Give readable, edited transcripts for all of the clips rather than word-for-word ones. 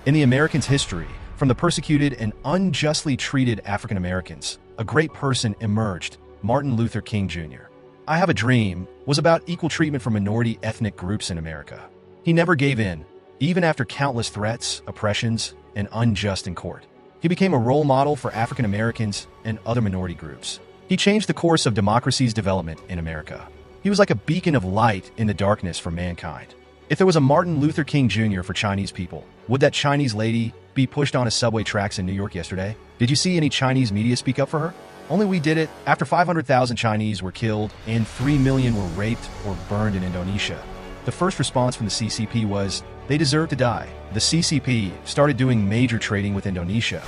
In the Americans' history, from the persecuted and unjustly treated African Americans, a great person emerged, Martin Luther King Jr. I Have a Dream was about equal treatment for minority ethnic groups in America. He never gave in, even after countless threats, oppressions, and unjust in court. He became a role model for African Americans and other minority groups. He changed the course of democracy's development in America. He was like a beacon of light in the darkness for mankind. If there was a Martin Luther King Jr. for Chinese people, would that Chinese lady be pushed onto subway tracks in New York yesterday? Did you see any Chinese media speak up for her? Only we did it after 500,000 Chinese were killed and 3 million were raped or burned in Indonesia. The first response from the CCP was, they deserve to die. The CCP started doing major trading with Indonesia.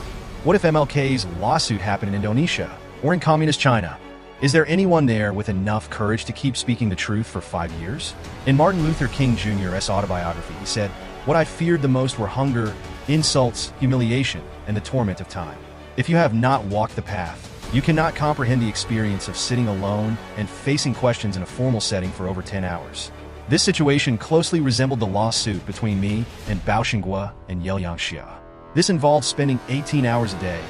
What if MLK's lawsuit happened in Indonesia or in communist China? Is there anyone there with enough courage to keep speaking the truth for 5 years? In Martin Luther King Jr.'s autobiography, he said, "What I feared the most were hunger, insults, humiliation, and the torment of time. If you have not walked the path, you cannot comprehend the experience of sitting alone and facing questions in a formal setting for over 10 hours. This situation closely resembled the lawsuit between me and Miles Guo and Xia. This involved spending 18 hours a day,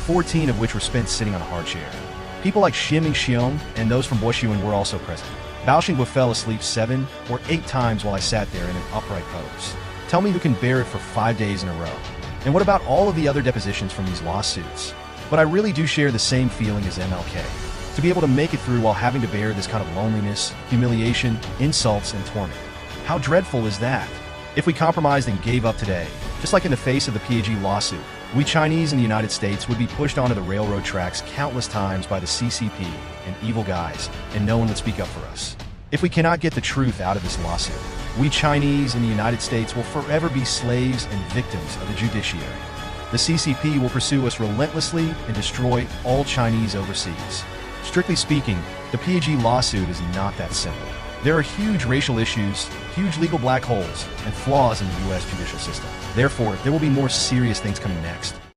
14 of which were spent sitting on a hard chair. People like Xiong and those from Boishuan were also present. Miles Guo fell asleep 7 or 8 times while I sat there in an upright pose. Tell me who can bear it for 5 days in a row. And what about all of the other depositions from these lawsuits? But I really do share the same feeling as MLK. To be able to make it through while having to bear this kind of loneliness, humiliation, insults, and torment. How dreadful is that? If we compromised and gave up today, just like in the face of the PAG lawsuit, we Chinese in the United States would be pushed onto the railroad tracks countless times by the CCP and evil guys, and no one would speak up for us. If we cannot get the truth out of this lawsuit, we Chinese in the United States will forever be slaves and victims of the judiciary. The CCP will pursue us relentlessly and destroy all Chinese overseas. Strictly speaking, the PAG lawsuit is not that simple. There are huge racial issues, huge legal black holes, and flaws in the U.S. judicial system. Therefore, there will be more serious things coming next.